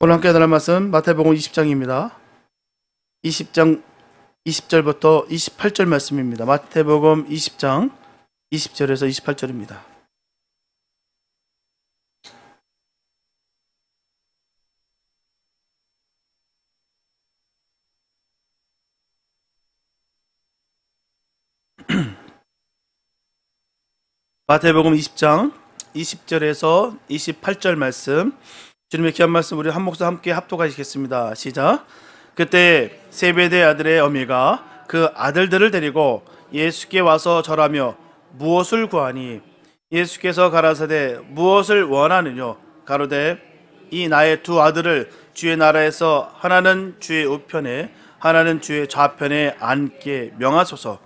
오늘 함께 나눌 말씀 마태복음 20장입니다. 20장 20절부터 28절 말씀입니다. 마태복음 20장 20절에서 28절입니다. 마태복음 20장 20절에서 28절 말씀, 주님의 귀한 말씀 우리 한 목소리 함께 합독하시겠습니다. 시작. 그때 세베대 아들의 어미가 그 아들들을 데리고 예수께 와서 절하며 무엇을 구하니, 예수께서 가라사대 무엇을 원하느뇨? 가로되 이 나의 두 아들을 주의 나라에서 하나는 주의 우편에 하나는 주의 좌편에 앉게 명하소서.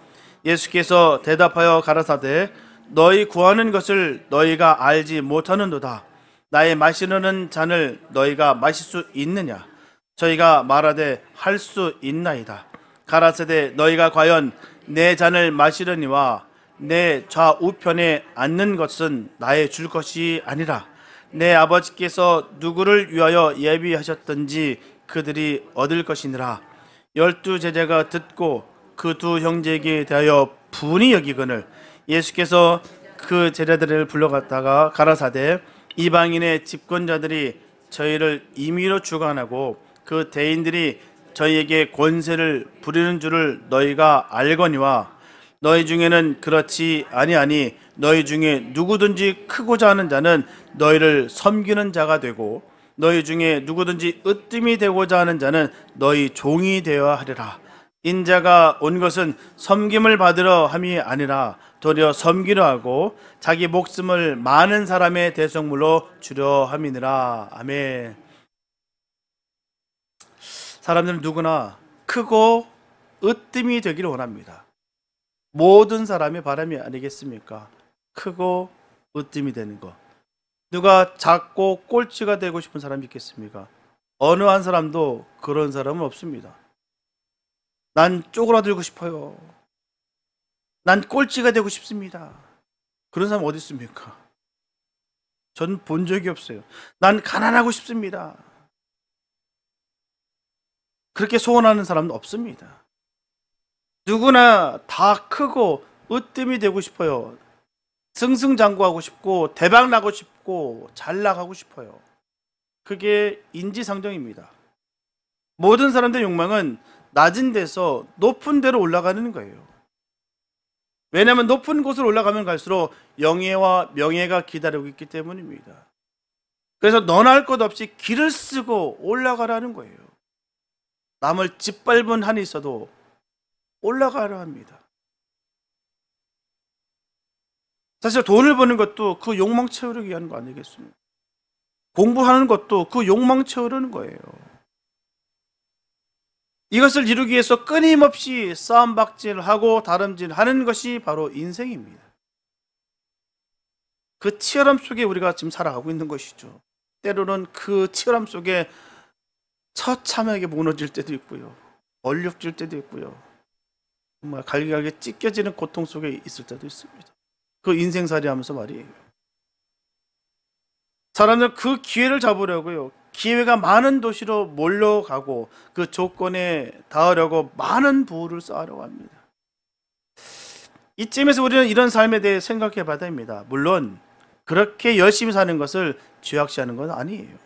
예수께서 대답하여 가라사대 너희 구하는 것을 너희가 알지 못하는도다. 나의 마시려는 잔을 너희가 마실 수 있느냐? 저희가 말하되 할 수 있나이다. 가라사대 너희가 과연 내 잔을 마시려니와 내 좌우편에 앉는 것은 나의 줄 것이 아니라 내 아버지께서 누구를 위하여 예비하셨든지 그들이 얻을 것이니라. 12 제자가 듣고 그 두 형제에게 대하여 분이 여기거늘 예수께서 그 제자들을 불러갔다가 가라사대 이방인의 집권자들이 저희를 임의로 주관하고 그 대인들이 저희에게 권세를 부리는 줄을 너희가 알거니와 너희 중에는 그렇지 아니하니 너희 중에 누구든지 크고자 하는 자는 너희를 섬기는 자가 되고 너희 중에 누구든지 으뜸이 되고자 하는 자는 너희 종이 되어야 하리라. 인자가 온 것은 섬김을 받으러 함이 아니라 도리어 섬기려 하고 자기 목숨을 많은 사람의 대속물로 주려 함이니라. 아멘. 사람들은 누구나 크고 으뜸이 되기를 원합니다. 모든 사람의 바람이 아니겠습니까? 크고 으뜸이 되는 것. 누가 작고 꼴찌가 되고 싶은 사람이 있겠습니까? 어느 한 사람도 그런 사람은 없습니다. 난 쪼그라들고 싶어요. 난 꼴찌가 되고 싶습니다. 그런 사람 어디 있습니까? 전 본 적이 없어요. 난 가난하고 싶습니다. 그렇게 소원하는 사람은 없습니다. 누구나 다 크고 으뜸이 되고 싶어요. 승승장구하고 싶고 대박 나고 싶고 잘 나가고 싶어요. 그게 인지상정입니다. 모든 사람들의 욕망은 낮은 데서 높은 데로 올라가는 거예요. 왜냐하면 높은 곳으로 올라가면 갈수록 영예와 명예가 기다리고 있기 때문입니다. 그래서 너나 할 것 없이 길을 쓰고 올라가라는 거예요. 남을 짓밟은 한이 있어도 올라가려 합니다. 사실 돈을 버는 것도 그 욕망 채우기 위한 거 아니겠습니까? 공부하는 것도 그 욕망 채우려는 거예요. 이것을 이루기 위해서 끊임없이 싸움박질하고 다름질하는 것이 바로 인생입니다. 그 치열함 속에 우리가 지금 살아가고 있는 것이죠. 때로는 그 치열함 속에 처참하게 무너질 때도 있고요. 얼룩질 때도 있고요. 정말 갈기갈기 찢겨지는 고통 속에 있을 때도 있습니다. 그 인생살이 하면서 말이에요. 사람들은 그 기회를 잡으려고요. 기회가 많은 도시로 몰려가고 그 조건에 닿으려고 많은 부를 쌓으려고 합니다. 이쯤에서 우리는 이런 삶에 대해 생각해 봐야 됩니다. 물론 그렇게 열심히 사는 것을 죄악시하는 건 아니에요.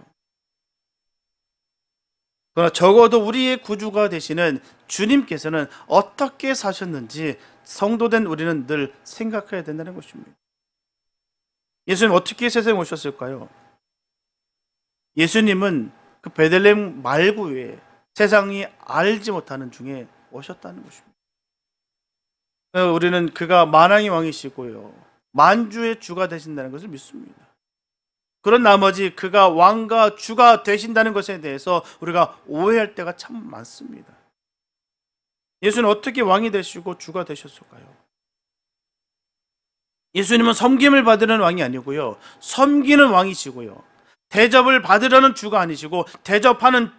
그러나 적어도 우리의 구주가 되시는 주님께서는 어떻게 사셨는지 성도된 우리는 늘 생각해야 된다는 것입니다. 예수님 어떻게 세상에 오셨을까요? 예수님은 그 베들레헴 말구에 세상이 알지 못하는 중에 오셨다는 것입니다. 우리는 그가 만왕의 왕이시고요, 만주의 주가 되신다는 것을 믿습니다. 그런 나머지 그가 왕과 주가 되신다는 것에 대해서 우리가 오해할 때가 참 많습니다. 예수는 어떻게 왕이 되시고 주가 되셨을까요? 예수님은 섬김을 받으려는 왕이 아니고요, 섬기는 왕이시고요, 대접을 받으려는 주가 아니시고 대접하는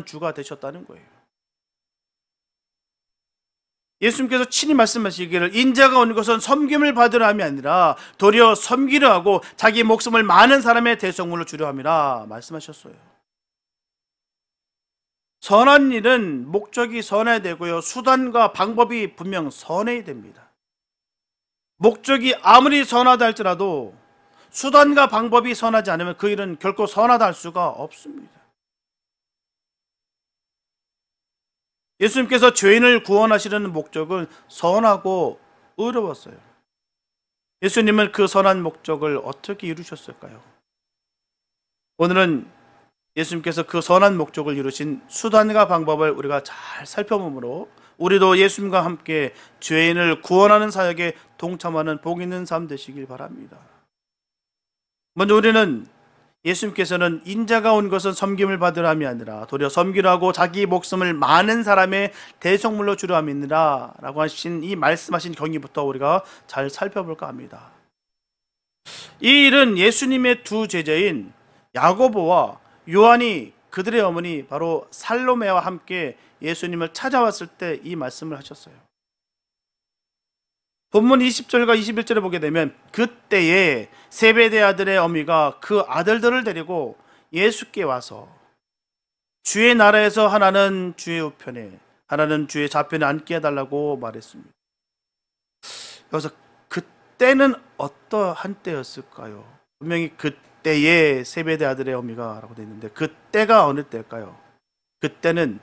주가 되셨다는 거예요. 예수님께서 친히 말씀하시기를 인자가 온 것은 섬김을 받으려 함이 아니라 도리어 섬기려 하고 자기 목숨을 많은 사람의 대속물로 주려 함이라 말씀하셨어요. 선한 일은 목적이 선해야 되고요. 수단과 방법이 분명 선해야 됩니다. 목적이 아무리 선하다 할지라도 수단과 방법이 선하지 않으면 그 일은 결코 선하다 할 수가 없습니다. 예수님께서 죄인을 구원하시려는 목적은 선하고 의로웠어요. 예수님은 그 선한 목적을 어떻게 이루셨을까요? 오늘은 예수님께서 그 선한 목적을 이루신 수단과 방법을 우리가 잘 살펴보므로 우리도 예수님과 함께 죄인을 구원하는 사역에 동참하는 복 있는 삶 되시길 바랍니다. 먼저 우리는 예수님께서는 인자가 온 것은 섬김을 받으려 함이 아니라 도리어 섬기려 하고 자기 목숨을 많은 사람의 대속물로 주려 함이니라 라고 하신 이 말씀하신 경위부터 우리가 잘 살펴볼까 합니다. 이 일은 예수님의 두 제자인 야고보와 요한이 그들의 어머니 바로 살로메와 함께 예수님을 찾아왔을 때 이 말씀을 하셨어요. 본문 20절과 21절에 보게 되면 그때에 세베대 아들의 어미가 그 아들들을 데리고 예수께 와서 주의 나라에서 하나는 주의 우편에 하나는 주의 좌편에 앉게 해달라고 말했습니다. 여기서 그때는 어떠한 때였을까요? 분명히 그때에 세베대 아들의 어미가 라고 되어 있는데 그때가 어느 때일까요? 그때는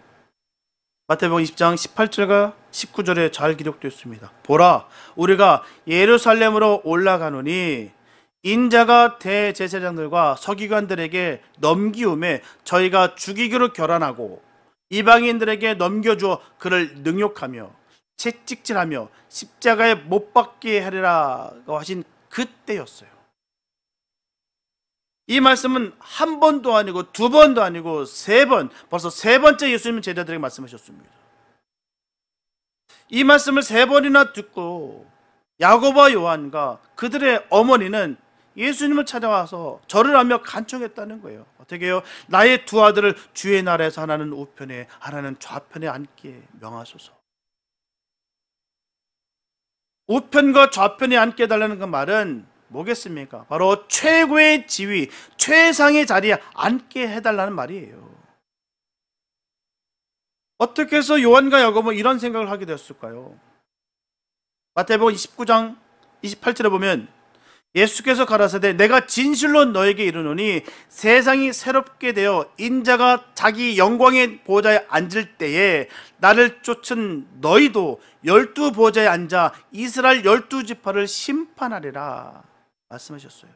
마태복음 20장 18절과 19절에 잘 기록되어 있습니다. 보라, 우리가 예루살렘으로 올라가노니 인자가 대제사장들과 서기관들에게 넘기움에 저희가 죽이기로 결단하고 이방인들에게 넘겨주어 그를 능욕하며 채찍질하며 십자가에 못 박게 하리라고 하신 그때였어요. 이 말씀은 한 번도 아니고 두 번도 아니고 세 번, 벌써 세 번째 예수님은 제자들에게 말씀하셨습니다. 이 말씀을 세 번이나 듣고 야고보와 요한과 그들의 어머니는 예수님을 찾아와서 절을 하며 간청했다는 거예요. 어떻게 해요? 나의 두 아들을 주의 나라에서 하나는 우편에 하나는 좌편에 앉게 명하소서. 우편과 좌편에 앉게 해달라는 그 말은 뭐겠습니까? 바로 최고의 지위, 최상의 자리에 앉게 해달라는 말이에요. 어떻게 해서 요한과 야고보는 이런 생각을 하게 되었을까요? 마태복음 29장 28절에 보면 예수께서 가라사대 내가 진실로 너에게 이르노니 세상이 새롭게 되어 인자가 자기 영광의 보좌에 앉을 때에 나를 쫓은 너희도 12 보좌에 앉아 이스라엘 12지파를 심판하리라 말씀하셨어요.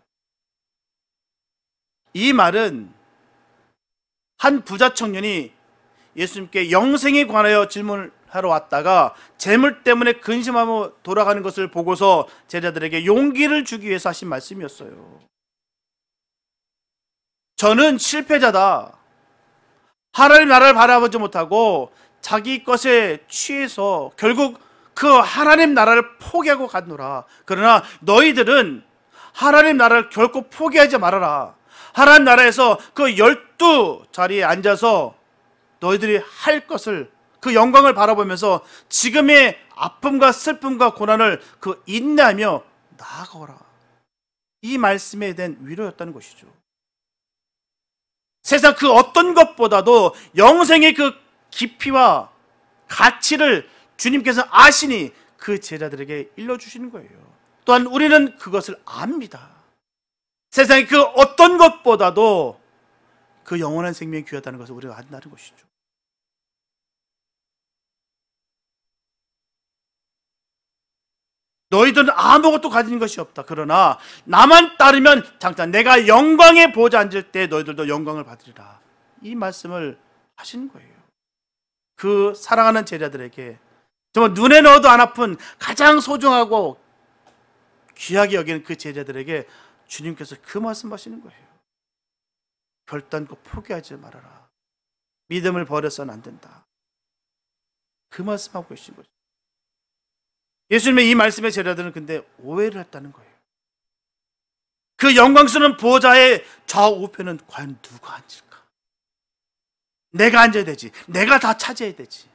이 말은 한 부자 청년이 예수님께 영생에 관하여 질문을 하러 왔다가 재물 때문에 근심하며 돌아가는 것을 보고서 제자들에게 용기를 주기 위해서 하신 말씀이었어요. 저는 실패자다. 하나님 나라를 바라보지 못하고 자기 것에 취해서 결국 그 하나님 나라를 포기하고 갔노라. 그러나 너희들은 하나님 나라를 결코 포기하지 말아라. 하나님 나라에서 그 12 자리에 앉아서 너희들이 할 것을 그 영광을 바라보면서 지금의 아픔과 슬픔과 고난을 그 인내하며 나아가라. 이 말씀에 대한 위로였다는 것이죠. 세상 그 어떤 것보다도 영생의 그 깊이와 가치를 주님께서 아시니 그 제자들에게 일러주시는 거예요. 또한 우리는 그것을 압니다. 세상의 그 어떤 것보다도 그 영원한 생명이 귀하다는 것을 우리가 안다는 것이죠. 너희들은 아무것도 가진 것이 없다. 그러나 나만 따르면 장차 내가 영광의 보좌에 앉을 때 너희들도 영광을 받으리라. 이 말씀을 하시는 거예요. 그 사랑하는 제자들에게 정말 눈에 넣어도 안 아픈 가장 소중하고 귀하게 여기는 그 제자들에게 주님께서 그 말씀하시는 거예요. 결단코 포기하지 말아라. 믿음을 버려서는 안 된다. 그 말씀하고 계신 거죠. 예수님의 이 말씀에 제자들은 근데 오해를 했다는 거예요. 그 영광스러운 보좌의 좌우편은 과연 누가 앉을까? 내가 앉아야 되지. 내가 다 차지해야 되지.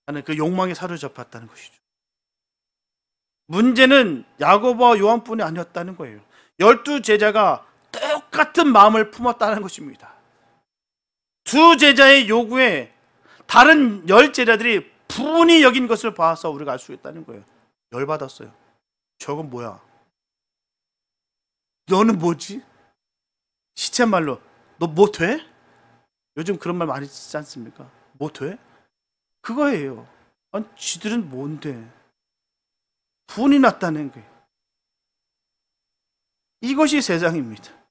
하는 그 욕망에 사로잡혔다는 것이죠. 문제는 야고보와 요한뿐이 아니었다는 거예요. 12 제자가 똑같은 마음을 품었다는 것입니다. 두 제자의 요구에 다른 10제자들이 분이 여긴 것을 봐서 우리가 알 수 있다는 거예요. 열받았어요. 저건 뭐야? 너는 뭐지? 시쳇말로 너 뭐 돼? 요즘 그런 말 많이 쓰지 않습니까? 뭐 돼? 그거예요. 아니 지들은 뭔데? 분이 났다는 거예요. 이것이 세상입니다.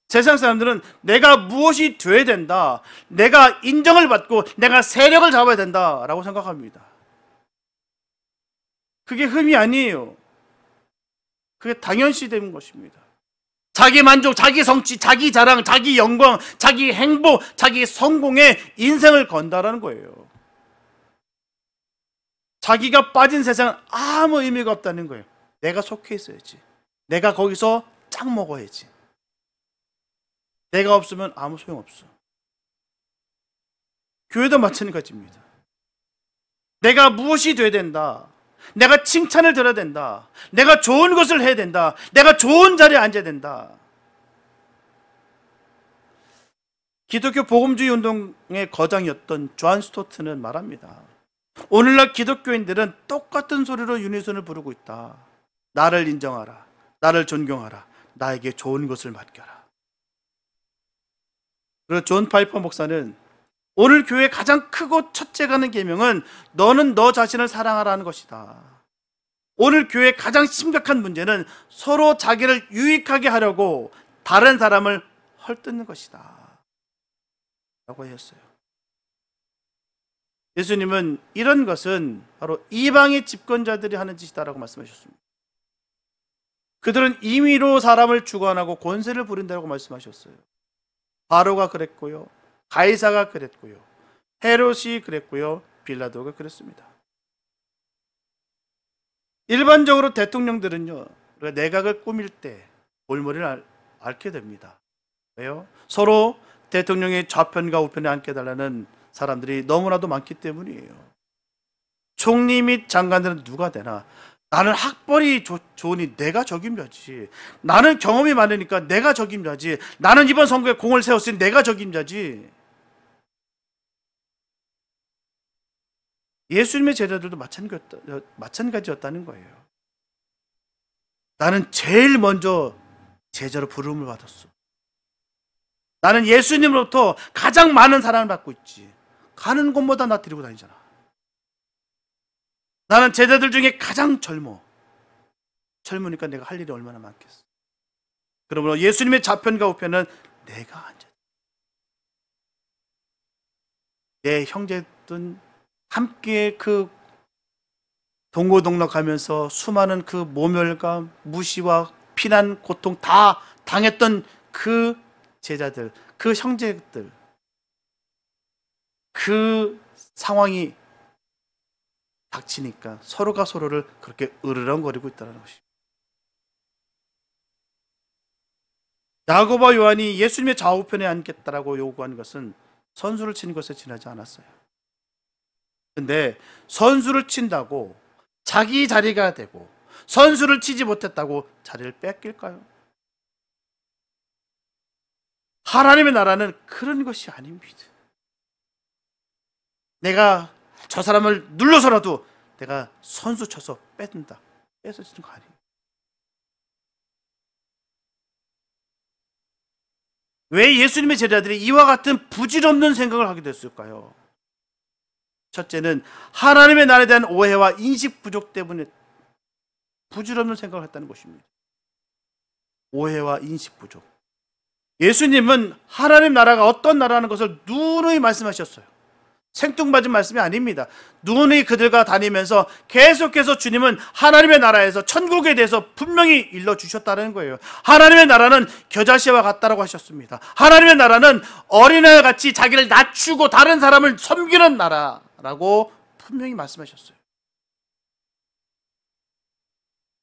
세상 사람들은 내가 무엇이 돼야 된다, 내가 인정을 받고 내가 세력을 잡아야 된다라고 생각합니다. 그게 흠이 아니에요. 그게 당연시 되는 것입니다. 자기 만족, 자기 성취, 자기 자랑, 자기 영광, 자기 행복, 자기 성공에 인생을 건다라는 거예요. 자기가 빠진 세상은 아무 의미가 없다는 거예요. 내가 속해 있어야지. 내가 거기서 짝 먹어야지. 내가 없으면 아무 소용없어. 교회도 마찬가지입니다. 내가 무엇이 돼야 된다, 내가 칭찬을 들어야 된다, 내가 좋은 것을 해야 된다, 내가 좋은 자리에 앉아야 된다. 기독교 복음주의 운동의 거장이었던 존 스토트는 말합니다. 오늘날 기독교인들은 똑같은 소리로 유니손을 부르고 있다. 나를 인정하라, 나를 존경하라, 나에게 좋은 것을 맡겨라. 그리고 존 파이퍼 목사는 오늘 교회의 가장 크고 첫째 가는 계명은 너는 너 자신을 사랑하라는 것이다. 오늘 교회의 가장 심각한 문제는 서로 자기를 유익하게 하려고 다른 사람을 헐뜯는 것이다 라고 하셨어요. 예수님은 이런 것은 바로 이방의 집권자들이 하는 짓이다라고 말씀하셨습니다. 그들은 임의로 사람을 주관하고 권세를 부린다고 말씀하셨어요. 바로가 그랬고요, 가이사가 그랬고요, 헤롯이 그랬고요, 빌라도가 그랬습니다. 일반적으로 대통령들은요, 내각을 꾸밀 때 골머리를 앓게 됩니다. 왜요? 서로 대통령의 좌편과 우편에 앉게 해달라는 사람들이 너무나도 많기 때문이에요. 총리 및 장관들은 누가 되나, 나는 학벌이 좋으니 내가 적임자지, 나는 경험이 많으니까 내가 적임자지, 나는 이번 선거에 공을 세웠으니 내가 적임자지. 예수님의 제자들도 마찬가지였다는 거예요. 나는 제일 먼저 제자로 부름을 받았어. 나는 예수님으로부터 가장 많은 사랑을 받고 있지. 가는 곳마다 나 데리고 다니잖아. 나는 제자들 중에 가장 젊으니까 내가 할 일이 얼마나 많겠어. 그러므로 예수님의 좌편과 우편은 내가 앉아. 내 형제든 함께 그 동고동락하면서 수많은 그 모멸감, 무시와 피난, 고통 다 당했던 그 제자들, 그 형제들, 그 상황이 닥치니까 서로가 서로를 그렇게 으르렁거리고 있다는 것입니다. 야고보와 요한이 예수님의 좌우편에 앉겠다라고 요구한 것은 선수를 친 것에 지나지 않았어요. 근데 선수를 친다고 자기 자리가 되고 선수를 치지 못했다고 자리를 뺏길까요? 하나님의 나라는 그런 것이 아닙니다. 내가 저 사람을 눌러서라도 내가 선수 쳐서 뺏는다, 뺏어주는 거 아니에요. 왜 예수님의 제자들이 이와 같은 부질없는 생각을 하게 됐을까요? 첫째는 하나님의 나라에 대한 오해와 인식 부족 때문에 부질없는 생각을 했다는 것입니다. 오해와 인식 부족. 예수님은 하나님 나라가 어떤 나라라는 것을 누누이 말씀하셨어요. 생뚱맞은 말씀이 아닙니다. 누누이 그들과 다니면서 계속해서 주님은 하나님의 나라에서 천국에 대해서 분명히 일러주셨다는 거예요. 하나님의 나라는 겨자씨와 같다라고 하셨습니다. 하나님의 나라는 어린아이와 같이 자기를 낮추고 다른 사람을 섬기는 나라라고 분명히 말씀하셨어요.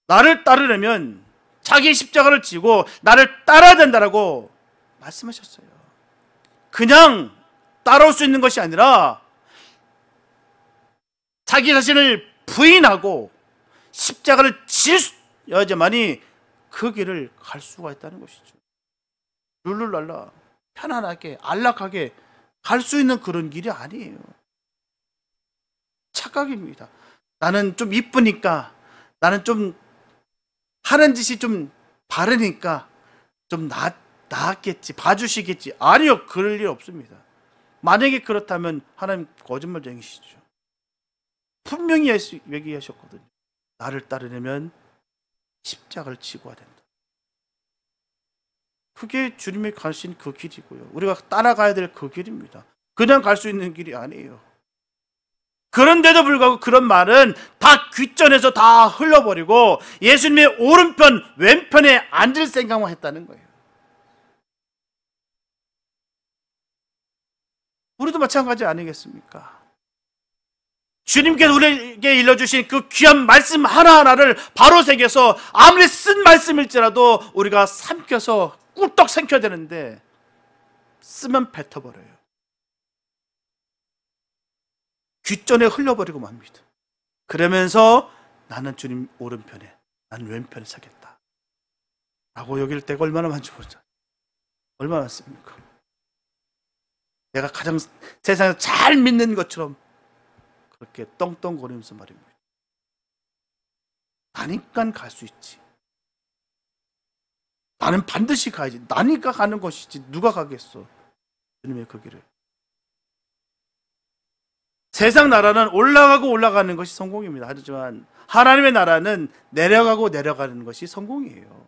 나를 따르려면 자기 십자가를 지고 나를 따라야 된다라고 말씀하셨어요. 그냥 따라올 수 있는 것이 아니라 자기 자신을 부인하고 십자가를 지어야지만이 그 길을 갈 수가 있다는 것이죠. 룰루랄라 편안하게 안락하게 갈 수 있는 그런 길이 아니에요. 착각입니다. 나는 좀 이쁘니까, 나는 좀 하는 짓이 좀 바르니까 좀 나았겠지, 봐주시겠지. 아니요, 그럴 일 없습니다. 만약에 그렇다면 하나님 거짓말쟁이시죠. 분명히 얘기하셨거든요. 나를 따르려면 십자가를 지고 와야 된다. 그게 주님이 가신 그 길이고요. 우리가 따라가야 될 그 길입니다. 그냥 갈 수 있는 길이 아니에요. 그런데도 불구하고 그런 말은 다 귓전에서 다 흘러버리고 예수님의 오른편, 왼편에 앉을 생각만 했다는 거예요. 우리도 마찬가지 아니겠습니까? 주님께서 우리에게 일러주신 그 귀한 말씀 하나하나를 바로 새겨서 아무리 쓴 말씀일지라도 우리가 삼켜서 꿀떡 삼켜야 되는데 쓰면 뱉어버려요. 귓전에 흘려버리고 맙니다. 그러면서 나는 주님 오른편에, 나는 왼편에 서겠다 라고 여길 때가 얼마나 많지 모르죠. 얼마나 많습니까? 내가 가장 세상에서 잘 믿는 것처럼 그렇게 떵떵거리면서 말입니다. 나니까 갈 수 있지. 나는 반드시 가야지. 나니까 가는 것이지 누가 가겠어. 주님의 그 길을. 세상 나라는 올라가고 올라가는 것이 성공입니다. 하지만 하나님의 나라는 내려가고 내려가는 것이 성공이에요.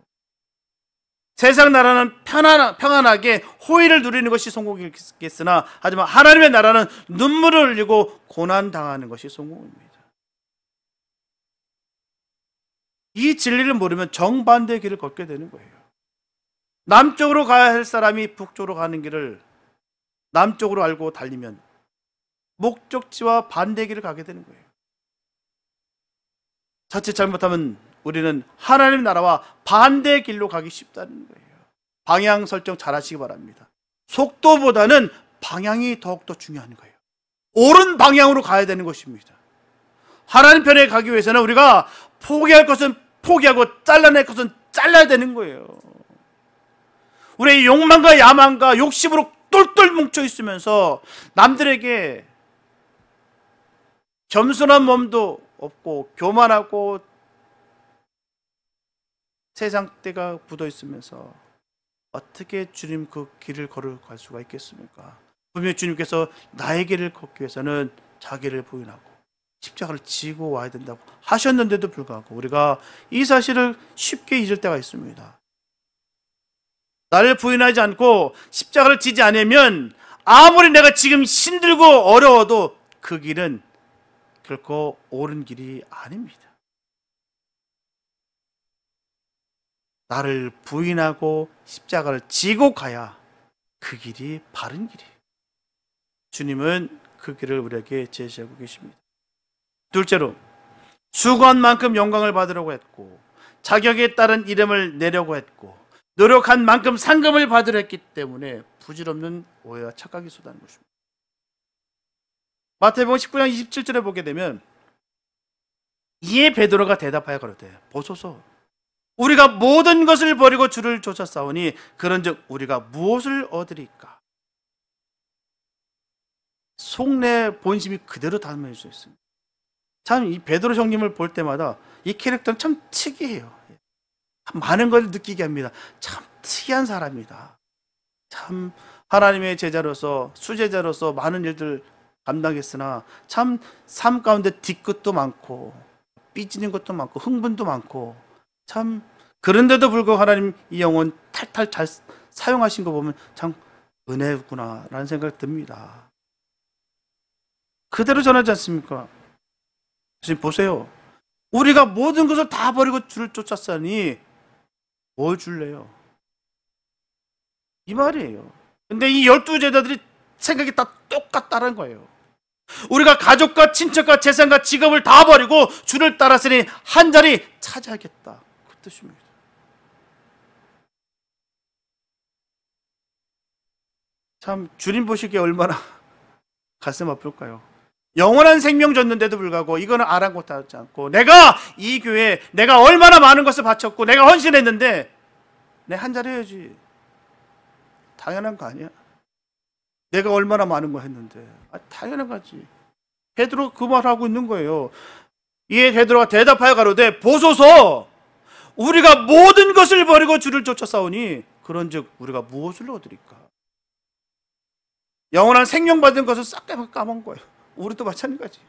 세상 나라는 평안하게 호의를 누리는 것이 성공이겠으나 하지만 하나님의 나라는 눈물을 흘리고 고난당하는 것이 성공입니다. 이 진리를 모르면 정반대의 길을 걷게 되는 거예요. 남쪽으로 가야 할 사람이 북쪽으로 가는 길을 남쪽으로 알고 달리면 목적지와 반대의 길을 가게 되는 거예요. 자칫 잘못하면 우리는 하나님 나라와 반대의 길로 가기 쉽다는 거예요. 방향 설정 잘 하시기 바랍니다. 속도보다는 방향이 더욱더 중요한 거예요. 옳은 방향으로 가야 되는 것입니다. 하나님 편에 가기 위해서는 우리가 포기할 것은 포기하고 잘라낼 것은 잘라야 되는 거예요. 우리의 욕망과 야망과 욕심으로 똘똘 뭉쳐 있으면서 남들에게 겸손한 몸도 없고 교만하고 세상 때가 묻어 있으면서 어떻게 주님 그 길을 걸어갈 수가 있겠습니까? 분명히 주님께서 나의 길을 걷기 위해서는 자기를 부인하고 십자가를 지고 와야 된다고 하셨는데도 불구하고 우리가 이 사실을 쉽게 잊을 때가 있습니다. 나를 부인하지 않고 십자가를 지지 않으면 아무리 내가 지금 힘들고 어려워도 그 길은 결코 옳은 길이 아닙니다. 나를 부인하고 십자가를 지고 가야 그 길이 바른 길이에요. 주님은 그 길을 우리에게 제시하고 계십니다. 둘째로, 수고한 만큼 영광을 받으려고 했고 자격에 따른 이름을 내려고 했고 노력한 만큼 상금을 받으려 했기 때문에 부질없는 오해와 착각이 쏟아는 것입니다. 마태복음 19장 27절에 보게 되면 이에 베드로가 대답하여 가로되 보소서 우리가 모든 것을 버리고 주를 쫓아 싸우니 그런즉 우리가 무엇을 얻으리까? 속내 본심이 그대로 담을 수 있습니다. 참 이 베드로 형님을 볼 때마다 이 캐릭터는 참 특이해요. 많은 걸 느끼게 합니다. 참 특이한 사람이다. 참 하나님의 제자로서 수제자로서 많은 일들 감당했으나 참 삶 가운데 뒤끝도 많고 삐지는 것도 많고 흥분도 많고 참 그런데도 불구하고 하나님 이 영혼 탈탈 잘 사용하신 거 보면 참 은혜구나 라는 생각이 듭니다. 그대로 전하지 않습니까? 지금 보세요. 우리가 모든 것을 다 버리고 주를 쫓았으니 뭘 줄래요? 이 말이에요. 근데 이 12제자들이 생각이 다 똑같다는 거예요. 우리가 가족과 친척과 재산과 직업을 다 버리고 주를 따랐으니 한 자리 차지하겠다. 그 뜻입니다. 참 주님 보시기에 얼마나 가슴 아플까요? 영원한 생명 줬는데도 불구하고 이거는 아랑곳하지 않고 내가 이 교회에 내가 얼마나 많은 것을 바쳤고 내가 헌신했는데 내 한 자리 해야지. 당연한 거 아니야? 내가 얼마나 많은 거 했는데. 당연한 거지. 베드로 그 말하고 있는 거예요. 이에 베드로가 대답하여 가로되 보소서 우리가 모든 것을 버리고 주를 쫓아 싸우니 그런즉 우리가 무엇을 얻으리까? 영원한 생명 받은 것을 싹 까먹은 거예요. 우리도 마찬가지.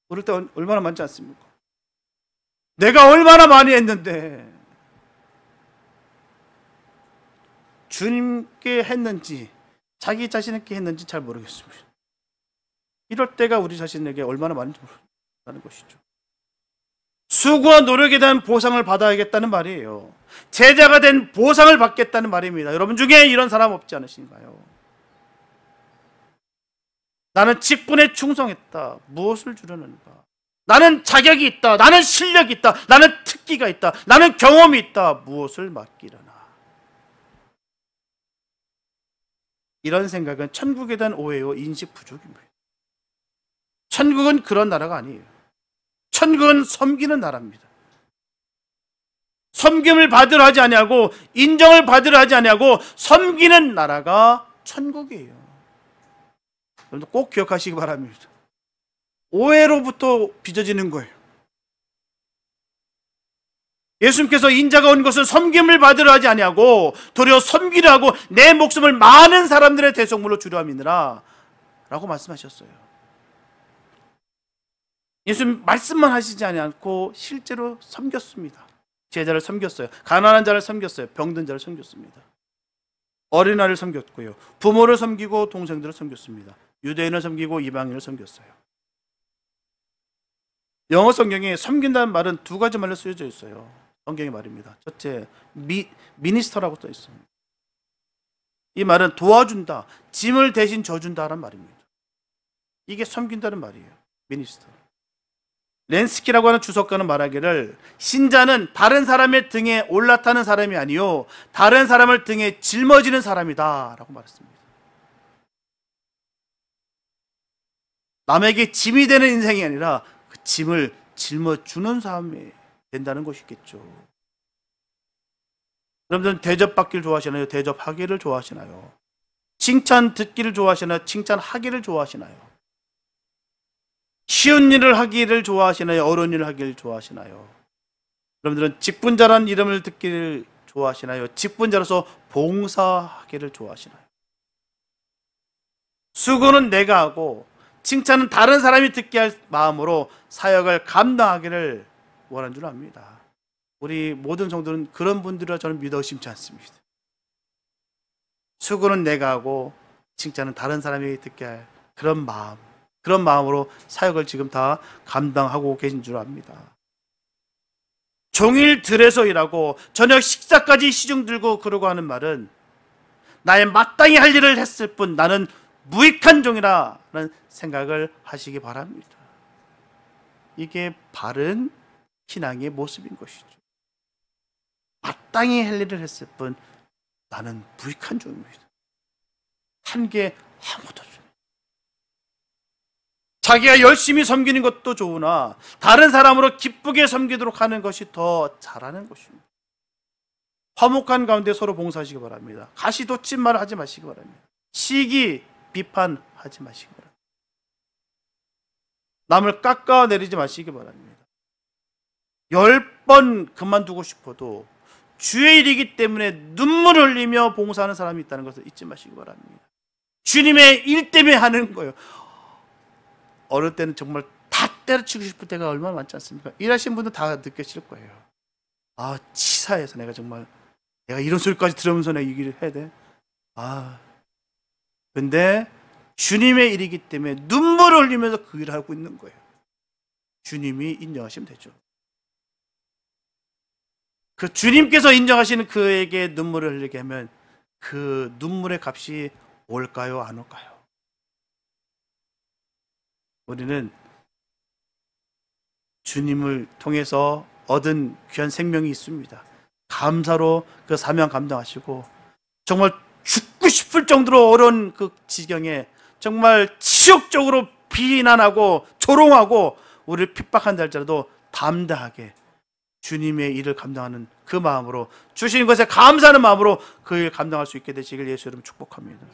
우리도 얼마나 많지 않습니까? 내가 얼마나 많이 했는데 주님께 했는지 자기 자신에게 했는지 잘 모르겠습니다. 이럴 때가 우리 자신에게 얼마나 많은지 모른다는 것이죠. 수고와 노력에 대한 보상을 받아야겠다는 말이에요. 제자가 된 보상을 받겠다는 말입니다. 여러분 중에 이런 사람 없지 않으신가요? 나는 직분에 충성했다. 무엇을 주려는가? 나는 자격이 있다. 나는 실력이 있다. 나는 특기가 있다. 나는 경험이 있다. 무엇을 맡기려나? 이런 생각은 천국에 대한 오해요. 인식 부족입니다. 천국은 그런 나라가 아니에요. 천국은 섬기는 나라입니다. 섬김을 받으려 하지 아니하고 인정을 받으려 하지 아니하고 섬기는 나라가 천국이에요. 여러분들 꼭 기억하시기 바랍니다. 오해로부터 빚어지는 거예요. 예수님께서 인자가 온 것은 섬김을 받으려 하지 아니하고 도리어 섬기려 하고 내 목숨을 많은 사람들의 대속물로 주려 함이니라 라고 말씀하셨어요. 예수님 말씀만 하시지 않고 실제로 섬겼습니다. 제자를 섬겼어요. 가난한 자를 섬겼어요. 병든 자를 섬겼습니다. 어린아이를 섬겼고요. 부모를 섬기고 동생들을 섬겼습니다. 유대인을 섬기고 이방인을 섬겼어요. 영어 성경에 섬긴다는 말은 두 가지 말로 쓰여져 있어요. 성경의 말입니다. 첫째, 미니스터라고 써 있습니다. 이 말은 도와준다, 짐을 대신 져준다라는 말입니다. 이게 섬긴다는 말이에요. 미니스터. 렌스키라고 하는 주석가는 말하기를 신자는 다른 사람의 등에 올라타는 사람이 아니요 다른 사람을 등에 짊어지는 사람이다 라고 말했습니다. 남에게 짐이 되는 인생이 아니라 그 짐을 짊어주는 사람이 된다는 것이겠죠. 여러분들은 대접받기를 좋아하시나요? 대접하기를 좋아하시나요? 칭찬 듣기를 좋아하시나요? 칭찬하기를 좋아하시나요? 쉬운 일을 하기를 좋아하시나요? 어려운 일을 하기를 좋아하시나요? 여러분들은 직분자라는 이름을 듣기를 좋아하시나요? 직분자로서 봉사하기를 좋아하시나요? 수고는 내가 하고 칭찬은 다른 사람이 듣게 할 마음으로 사역을 감당하기를 원하는 줄 압니다. 우리 모든 성도는 그런 분들이라 저는 믿어 의심치 않습니다. 수고는 내가 하고 칭찬은 다른 사람이 듣게 할 그런 마음으로 사역을 지금 다 감당하고 계신 줄 압니다. 종일 들에서 일하고 저녁 식사까지 시중 들고 그러고 하는 말은 나의 마땅히 할 일을 했을 뿐 나는 무익한 종이라는 생각을 하시기 바랍니다. 이게 바른 신앙의 모습인 것이죠. 마땅히 할 일을 했을 뿐 나는 무익한 종입니다. 한 게 아무것도 없습니다. 자기가 열심히 섬기는 것도 좋으나 다른 사람으로 기쁘게 섬기도록 하는 것이 더 잘하는 것입니다. 화목한 가운데 서로 봉사하시기 바랍니다. 가시돋친 말을 하지 마시기 바랍니다. 시기, 비판하지 마시기 바랍니다. 남을 깎아내리지 마시기 바랍니다. 10번 그만두고 싶어도 주의 일이기 때문에 눈물을 흘리며 봉사하는 사람이 있다는 것을 잊지 마시기 바랍니다. 주님의 일 때문에 하는 거예요. 어릴 때는 정말 다 때려치고 싶을 때가 얼마나 많지 않습니까? 일하시는 분들 다 느끼실 거예요. 아, 치사해서 내가 이런 소리까지 들으면서 내가 이 일을 해야 돼? 근데 주님의 일이기 때문에 눈물을 흘리면서 그 일을 하고 있는 거예요. 주님이 인정하시면 되죠. 그 주님께서 인정하시는 그에게 눈물을 흘리게 하면 그 눈물의 값이 올까요? 안 올까요? 우리는 주님을 통해서 얻은 귀한 생명이 있습니다. 감사로 그 사명 감당하시고 정말 죽고 싶을 정도로 어려운 그 지경에 정말 치욕적으로 비난하고 조롱하고 우리를 핍박한다 할지라도 담대하게 주님의 일을 감당하는 그 마음으로 주신 것에 감사하는 마음으로 그 일을 감당할 수 있게 되시길 예수 이름으로 축복합니다.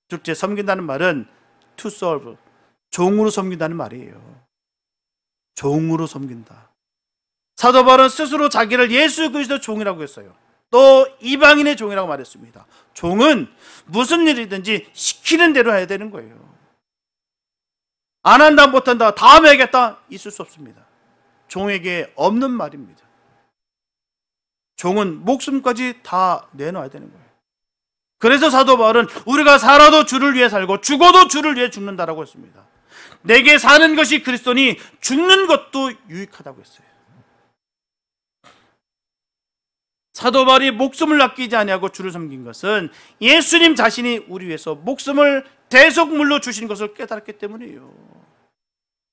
둘째, 섬긴다는 말은 to serve, 종으로 섬긴다는 말이에요. 종으로 섬긴다. 사도 바울은 스스로 자기를 예수 그리스도 종이라고 했어요. 또 이방인의 종이라고 말했습니다. 종은 무슨 일이든지 시키는 대로 해야 되는 거예요. 안 한다, 못한다, 다음에 하겠다, 있을 수 없습니다. 종에게 없는 말입니다. 종은 목숨까지 다 내놔야 되는 거예요. 그래서 사도 바울은 우리가 살아도 주를 위해 살고 죽어도 주를 위해 죽는다라고 했습니다. 내게 사는 것이 그리스도니 죽는 것도 유익하다고 했어요. 사도 바울이 목숨을 아끼지 아니하고 주를 섬긴 것은 예수님 자신이 우리 위해서 목숨을 대속물로 주신 것을 깨달았기 때문이에요.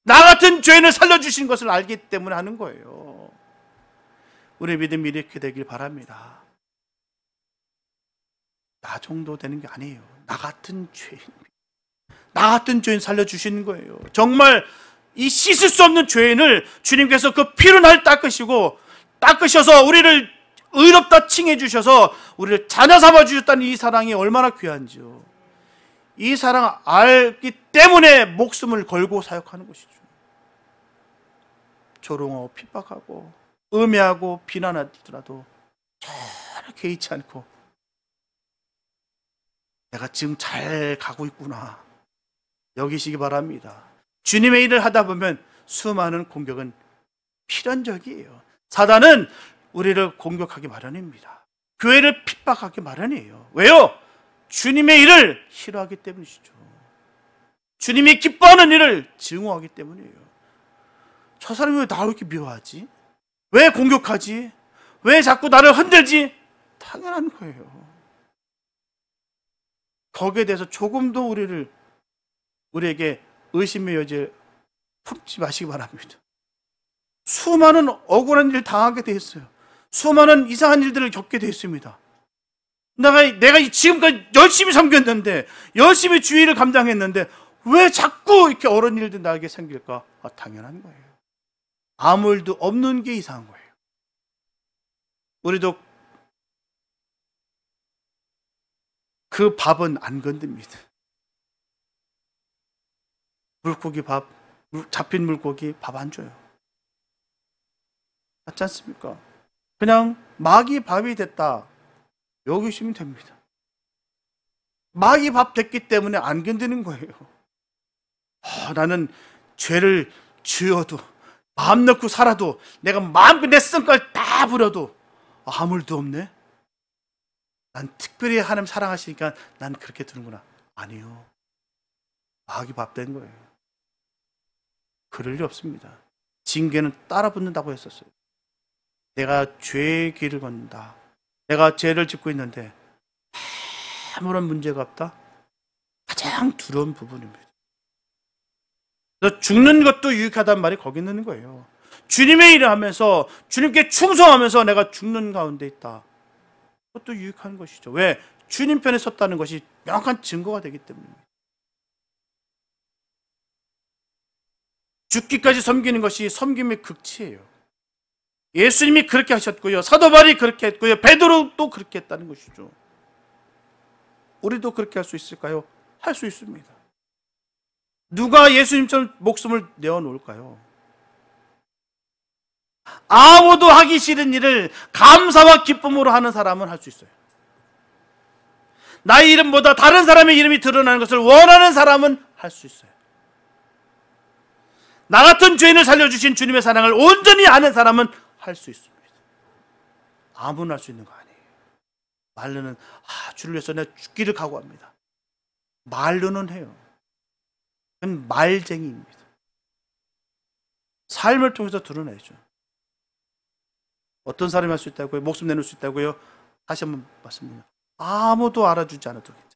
나 같은 죄인을 살려주신 것을 알기 때문에 하는 거예요. 우리의 믿음이 이렇게 되길 바랍니다. 나 정도 되는 게 아니에요. 나 같은 죄인, 나 같은 죄인 살려주시는 거예요. 정말 이 씻을 수 없는 죄인을 주님께서 그 피로 날 닦으셔서 우리를 의롭다 칭해 주셔서 우리를 자녀 삼아 주셨다는 이 사랑이 얼마나 귀한지요. 이 사랑 알기 때문에 목숨을 걸고 사역하는 것이죠. 조롱하고 핍박하고 음해하고 비난하더라도 전혀 개의치 않고 내가 지금 잘 가고 있구나 여기시기 바랍니다. 주님의 일을 하다 보면 수많은 공격은 필연적이에요. 사단은 우리를 공격하기 마련입니다. 교회를 핍박하기 마련이에요. 왜요? 주님의 일을 싫어하기 때문이시죠. 주님이 기뻐하는 일을 증오하기 때문이에요. 저 사람이 왜 나를 이렇게 미워하지? 왜 공격하지? 왜 자꾸 나를 흔들지? 당연한 거예요. 거기에 대해서 조금도 우리에게 의심의 여지를 품지 마시기 바랍니다. 수많은 억울한 일 당하게 돼 있어요. 수많은 이상한 일들을 겪게 돼 있습니다. 내가 지금까지 열심히 섬겼는데, 열심히 주의를 감당했는데, 왜 자꾸 이렇게 어려운 일들 나에게 생길까? 당연한 거예요. 아무 일도 없는 게 이상한 거예요. 우리도 그 밥은 안 건듭니다. 잡힌 물고기 밥 안 줘요. 맞지 않습니까? 그냥 마귀 밥이 됐다 여기시면 됩니다. 마귀 밥 됐기 때문에 안 견디는 거예요. 나는 죄를 지어도 마음 놓고 살아도 내가 마음껏 내 성깔 다 부려도 아무 일도 없네. 난 특별히 하나님 사랑하시니까 난 그렇게 드는구나. 아니요. 마귀 밥 된 거예요. 그럴 리 없습니다. 징계는 따라 붙는다고 했었어요. 내가 죄의 길을 걷는다. 내가 죄를 짓고 있는데 아무런 문제가 없다. 가장 두려운 부분입니다. 그래서 죽는 것도 유익하다는 말이 거기 있는 거예요. 주님의 일을 하면서 주님께 충성하면서 내가 죽는 가운데 있다. 그것도 유익한 것이죠. 왜? 주님 편에 섰다는 것이 명확한 증거가 되기 때문입니다. 죽기까지 섬기는 것이 섬김의 극치예요. 예수님이 그렇게 하셨고요. 사도 바울이 그렇게 했고요. 베드로도 그렇게 했다는 것이죠. 우리도 그렇게 할 수 있을까요? 할 수 있습니다. 누가 예수님처럼 목숨을 내어놓을까요? 아무도 하기 싫은 일을 감사와 기쁨으로 하는 사람은 할 수 있어요. 나의 이름보다 다른 사람의 이름이 드러나는 것을 원하는 사람은 할 수 있어요. 나 같은 죄인을 살려주신 주님의 사랑을 온전히 아는 사람은 할 수 있습니다. 아무나 할 수 있는 거 아니에요. 말로는 주를 위해서 내가 죽기를 각오합니다. 말로는 해요. 그건 말쟁이입니다. 삶을 통해서 드러내죠. 어떤 사람이 할 수 있다고요? 목숨 내놓을 수 있다고요? 다시 한번 말씀드립니다. 아무도 알아주지 않아도 괜찮아요.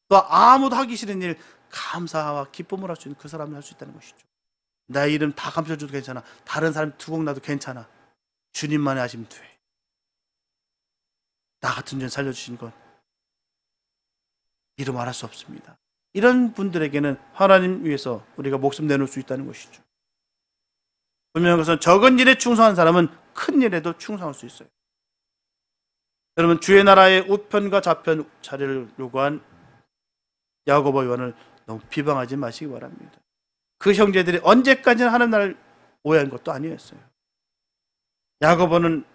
또 아무도 하기 싫은 일 감사와 기쁨을 할 수 있는 그 사람이 할 수 있다는 것이죠. 나의 이름 다 감춰줘도 괜찮아. 다른 사람 두곡 나도 괜찮아. 주님만이 하시면 돼. 나 같은 죄 살려주신 것 이루 말할 수 없습니다. 이런 분들에게는 하나님 위해서 우리가 목숨 내놓을 수 있다는 것이죠. 분명한 것은 적은 일에 충성한 사람은 큰 일에도 충성할 수 있어요. 여러분, 주의 나라의 우편과 좌편 자리를 요구한 야고보 요한을 너무 비방하지 마시기 바랍니다. 그 형제들이 언제까지나 하나님 나라를 오해한 것도 아니었어요. 야고보는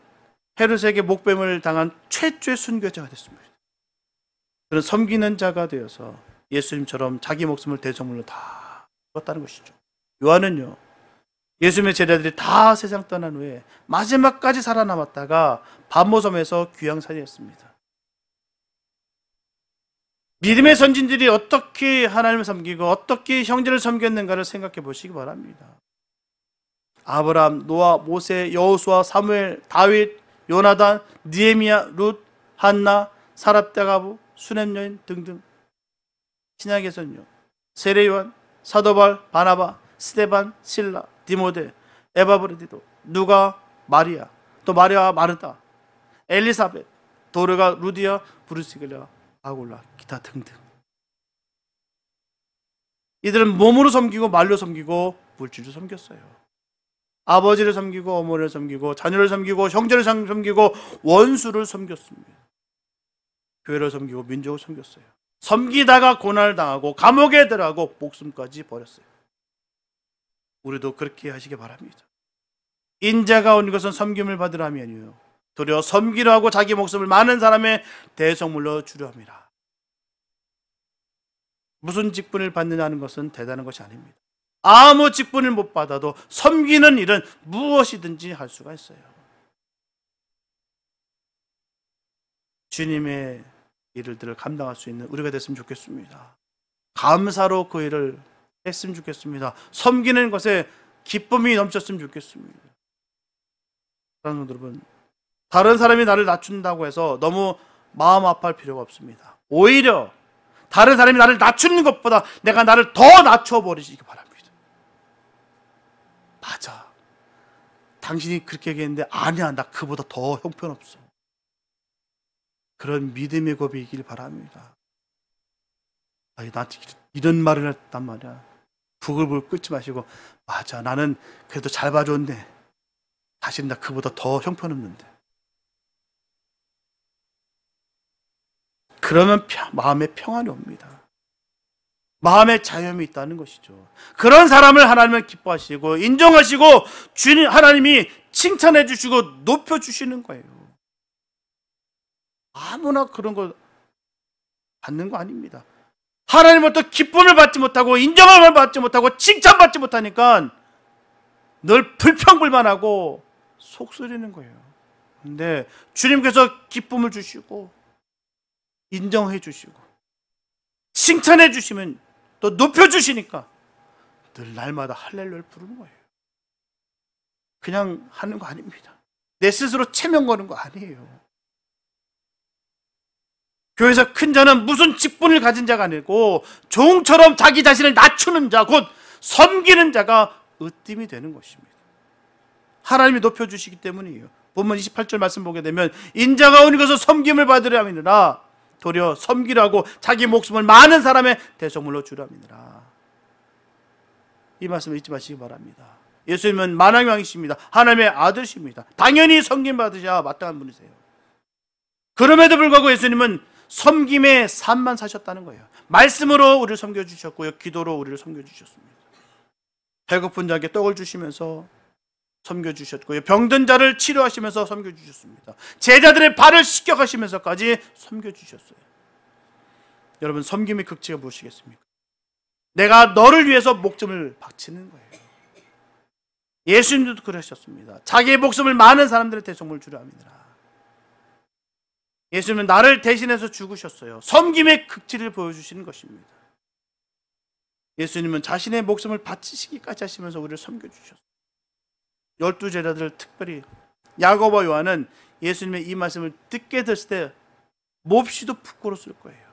헤롯에게 목뱀을 당한 최초의 순교자가 됐습니다. 그런 섬기는 자가 되어서 예수님처럼 자기 목숨을 대성물로 다 줬다는 것이죠. 요한은요, 예수님의 제자들이 다 세상 떠난 후에 마지막까지 살아남았다가 반모섬에서 귀양살이했습니다. 믿음의 선진들이 어떻게 하나님을 섬기고 어떻게 형제를 섬겼는가를 생각해 보시기 바랍니다. 아브라함, 노아, 모세, 여호수아, 사무엘, 다윗, 요나단, 느헤미야, 룻, 한나, 사랍다가부, 수냄 여인 등등. 신약에서는요, 세례 요한, 사도발, 바나바, 스데반, 실라, 디모데, 에바브레디도, 누가, 마리아, 또 마리아 마르다, 엘리사벳, 도르가, 루디아, 브루시글라, 아골라, 기타 등등. 이들은 몸으로 섬기고 말로 섬기고 물질로 섬겼어요. 아버지를 섬기고 어머니를 섬기고 자녀를 섬기고 형제를 섬기고 원수를 섬겼습니다. 교회를 섬기고 민족을 섬겼어요. 섬기다가 고난을 당하고 감옥에 들어가고 목숨까지 버렸어요. 우리도 그렇게 하시기 바랍니다. 인자가 온 것은 섬김을 받으려 함이니요 도리어 섬기려 하고 자기 목숨을 많은 사람의 대성물로 주려 함이라. 무슨 직분을 받느냐 하는 것은 대단한 것이 아닙니다. 아무 직분을 못 받아도 섬기는 일은 무엇이든지 할 수가 있어요. 주님의 일들을 감당할 수 있는 우리가 됐으면 좋겠습니다. 감사로 그 일을 했으면 좋겠습니다. 섬기는 것에 기쁨이 넘쳤으면 좋겠습니다. 사랑하는 여러분, 다른 사람이 나를 낮춘다고 해서 너무 마음 아파할 필요가 없습니다. 오히려 다른 사람이 나를 낮추는 것보다 내가 나를 더 낮춰버리시기 바랍니다. 맞아, 당신이 그렇게 얘기했는데 아니야, 나 그보다 더 형편없어. 그런 믿음의 고백이길 바랍니다. 아니, 나한테 이런 말을 했단 말이야. 부글부글 끓지 마시고, 맞아, 나는 그래도 잘 봐줬네. 사실 나 그보다 더 형편없는데. 그러면 마음에 평안이 옵니다. 마음에 자유함이 있다는 것이죠. 그런 사람을 하나님은 기뻐하시고 인정하시고 주님 하나님이 칭찬해 주시고 높여 주시는 거예요. 아무나 그런 거 받는 거 아닙니다. 하나님으로부터 기쁨을 받지 못하고 인정을 받지 못하고 칭찬받지 못하니까 늘 불평불만하고 속쓰리는 거예요. 근데 주님께서 기쁨을 주시고 인정해 주시고 칭찬해 주시면 또 높여 주시니까 늘 날마다 할렐루야를 부르는 거예요. 그냥 하는 거 아닙니다. 내 스스로 체면 거는 거 아니에요. 교회에서 큰 자는 무슨 직분을 가진 자가 아니고 종처럼 자기 자신을 낮추는 자, 곧 섬기는 자가 으뜸이 되는 것입니다. 하나님이 높여주시기 때문이에요. 본문 28절 말씀 보게 되면 인자가 오니 것은 섬김을 받으려 함이니라. 도리어 섬기라고 자기 목숨을 많은 사람의 대속물로 주려 함이니라. 이 말씀을 잊지 마시기 바랍니다. 예수님은 만왕의 왕이십니다. 하나님의 아들이십니다. 당연히 섬김 받으셔야 마땅한 분이세요. 그럼에도 불구하고 예수님은 섬김의 삶만 사셨다는 거예요. 말씀으로 우리를 섬겨주셨고요, 기도로 우리를 섬겨주셨습니다. 배고픈 자에게 떡을 주시면서 섬겨주셨고요, 병든 자를 치료하시면서 섬겨주셨습니다. 제자들의 발을 씻겨가시면서까지 섬겨주셨어요. 여러분, 섬김의 극치가 무엇이겠습니까? 내가 너를 위해서 목숨을 바치는 거예요. 예수님도 그러셨습니다. 자기의 목숨을 많은 사람들의 대속물을 주려 합니다. 예수님은 나를 대신해서 죽으셨어요. 섬김의 극치를 보여주시는 것입니다. 예수님은 자신의 목숨을 바치시기까지 하시면서 우리를 섬겨주셨어요. 12제자들, 특별히 야고보, 요한은 예수님의 이 말씀을 듣게 됐을 때 몹시도 부끄러웠을 거예요.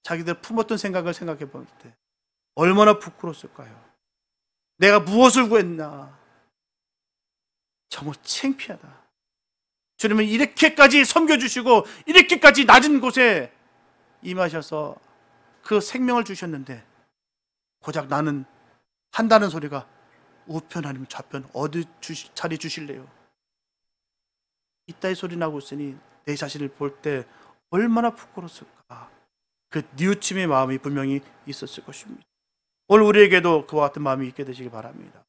자기들 품었던 생각을 생각해 볼 때 얼마나 부끄러웠을까요? 내가 무엇을 구했나? 정말 창피하다. 주님은 이렇게까지 섬겨주시고 이렇게까지 낮은 곳에 임하셔서 그 생명을 주셨는데 고작 나는 한다는 소리가 우편 아니면 좌편 어디 자리 주실래요? 이따위 소리 나고 있으니 내 자신을 볼 때 얼마나 부끄러웠을까? 그 뉘우침의 마음이 분명히 있었을 것입니다. 오늘 우리에게도 그와 같은 마음이 있게 되시기 바랍니다.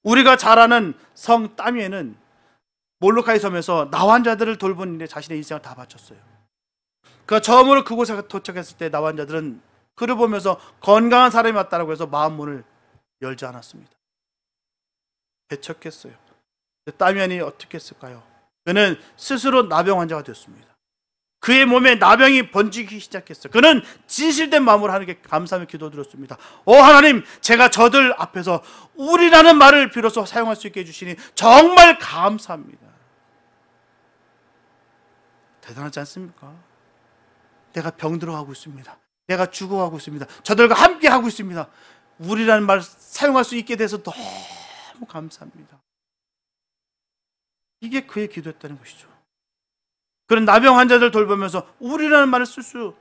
우리가 잘 아는 성 따미에는 몰로카이 섬에서 나환자들을 돌보는 일에 자신의 인생을 다 바쳤어요. 그가 처음으로 그곳에 도착했을 때 나환자들은 그를 보면서 건강한 사람이 왔다고 해서 마음 문을 열지 않았습니다. 배척했어요. 따미안이 어떻게 했을까요? 그는 스스로 나병 환자가 되었습니다. 그의 몸에 나병이 번지기 시작했어요. 그는 진실된 마음으로 하나님께 감사하며 기도드렸습니다. 하나님, 제가 저들 앞에서 우리라는 말을 비로소 사용할 수 있게 해주시니 정말 감사합니다. 대단하지 않습니까? 내가 병들어가고 있습니다. 내가 죽어가고 있습니다. 저들과 함께 하고 있습니다. 우리라는 말 사용할 수 있게 돼서 너무 감사합니다. 이게 그의 기도였다는 것이죠. 그런 나병 환자들 돌보면서 우리라는 말을 쓸 수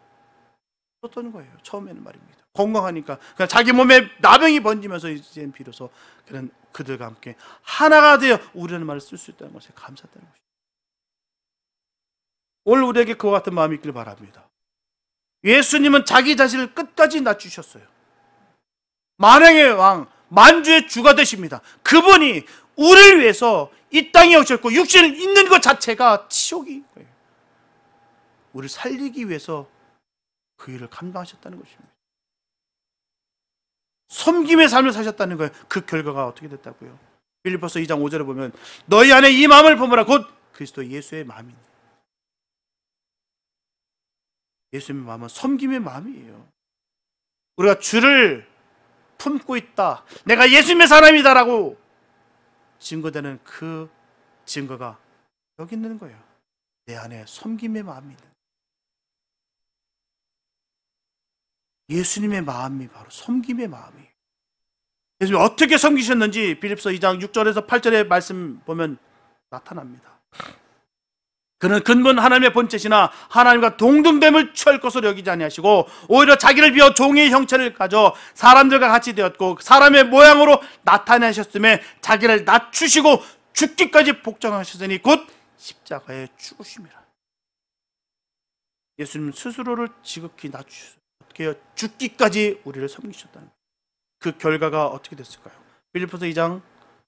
없었던 거예요. 처음에는 말입니다. 건강하니까. 그러니까 자기 몸에 나병이 번지면서 이제 비로소 그런 그들과 함께 하나가 되어 우리라는 말을 쓸 수 있다는 것에 감사했다는 것이죠. 오늘 우리에게 그와 같은 마음이 있길 바랍니다. 예수님은 자기 자신을 끝까지 낮추셨어요. 만왕의 왕, 만주의 주가 되십니다. 그분이 우리를 위해서 이 땅에 오셨고 육신을 있는 것 자체가 치욕인 거예요. 우리를 살리기 위해서 그 일을 감당하셨다는 것입니다. 섬김의 삶을 사셨다는 거예요. 그 결과가 어떻게 됐다고요? 빌립보서 2장 5절에 보면 너희 안에 이 마음을 품으라 곧 그리스도 예수의 마음이니. 예수의 마음은 섬김의 마음이에요. 우리가 주를 품고 있다, 내가 예수님의 사람이다라고 증거되는 그 증거가 여기 있는 거예요. 내 안에 섬김의 마음이 있는, 예수님의 마음이 바로 섬김의 마음이에요. 예수님이 어떻게 섬기셨는지 빌립보서 2장 6절에서 8절의 말씀 보면 나타납니다. 그는 근본 하나님의 본체시나 하나님과 동등됨을 취할 것으로 여기지 아니하시고 오히려 자기를 비워 종의 형체를 가져 사람들과 같이 되었고 사람의 모양으로 나타나셨음에 자기를 낮추시고 죽기까지 복종하셨으니 곧 십자가에 죽으심이라. 예수님 스스로를 지극히 낮추셔서 어떻게 해요? 죽기까지 우리를 섬기셨다는 거예요. 그 결과가 어떻게 됐을까요? 빌립보서 2장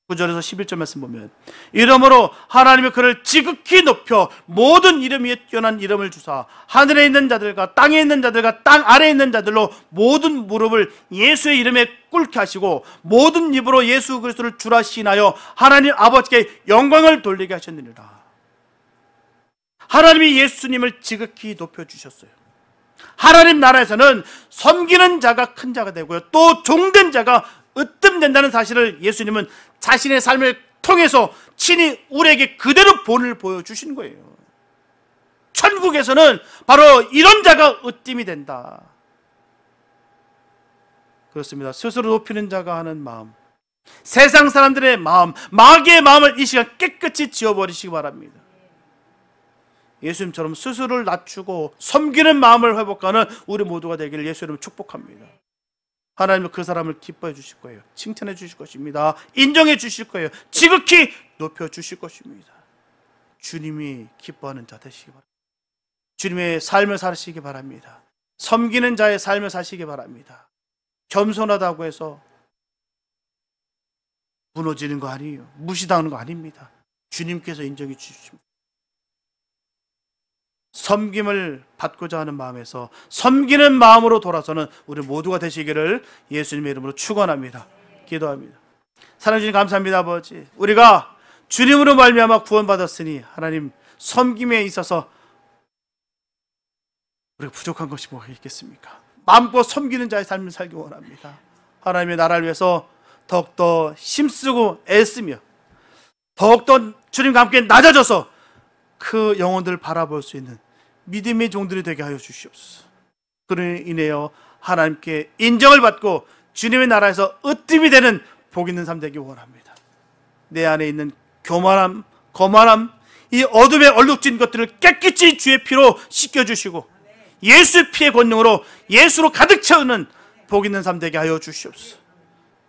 9절에서 11절 말씀 보면 이러므로 하나님이 그를 지극히 높여 모든 이름 위에 뛰어난 이름을 주사 하늘에 있는 자들과 땅에 있는 자들과 땅 아래에 있는 자들로 모든 무릎을 예수의 이름에 꿇게 하시고 모든 입으로 예수 그리스도를 주라 시인하여 하나님 아버지께 영광을 돌리게 하셨느니라. 하나님이 예수님을 지극히 높여주셨어요. 하나님 나라에서는 섬기는 자가 큰 자가 되고요, 또 종된 자가 으뜸된다는 사실을 예수님은 자신의 삶을 통해서 친히 우리에게 그대로 본을 보여주신 거예요. 천국에서는 바로 이런 자가 으뜸이 된다. 그렇습니다. 스스로 높이는 자가 하는 마음, 세상 사람들의 마음, 마귀의 마음을 이 시간 깨끗이 지워버리시기 바랍니다. 예수님처럼 스스로를 낮추고 섬기는 마음을 회복하는 우리 모두가 되기를 예수 이름으로 축복합니다. 하나님은 그 사람을 기뻐해 주실 거예요. 칭찬해 주실 것입니다. 인정해 주실 거예요. 지극히 높여 주실 것입니다. 주님이 기뻐하는 자 되시기 바랍니다. 주님의 삶을 사시기 바랍니다. 섬기는 자의 삶을 사시기 바랍니다. 겸손하다고 해서 무너지는 거 아니에요. 무시당하는 거 아닙니다. 주님께서 인정해 주십니다. 섬김을 받고자 하는 마음에서 섬기는 마음으로 돌아서는 우리 모두가 되시기를 예수님의 이름으로 축원합니다. 기도합니다. 사랑해 주님 감사합니다. 아버지, 우리가 주님으로 말미암아 구원받았으니 하나님 섬김에 있어서 우리가 부족한 것이 뭐가 있겠습니까? 마음껏 섬기는 자의 삶을 살기 원합니다. 하나님의 나라를 위해서 더욱더 힘쓰고 애쓰며 더욱더 주님과 함께 낮아져서 그 영혼들을 바라볼 수 있는 믿음의 종들이 되게 하여 주시옵소서. 그로 인하여 하나님께 인정을 받고 주님의 나라에서 으뜸이 되는 복 있는 삶 되기 원합니다. 내 안에 있는 교만함, 거만함, 이 어둠에 얼룩진 것들을 깨끗이 주의 피로 씻겨주시고 예수 피의 권능으로 예수로 가득 채우는 복 있는 삶 되게 하여 주시옵소서.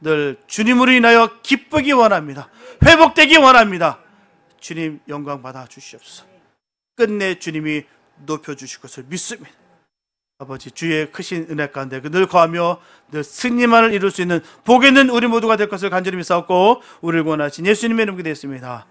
늘 주님으로 인하여 기쁘기 원합니다. 회복되기 원합니다. 주님 영광 받아 주시옵소서. 끝내 주님이 높여주실 것을 믿습니다. 아버지 주의 크신 은혜 가운데 늘 거하며 늘 승리만을 이룰 수 있는 복 있는 우리 모두가 될 것을 간절히 믿사옵고 우리를 구원하신 예수님의 이름으로 기도했습니다.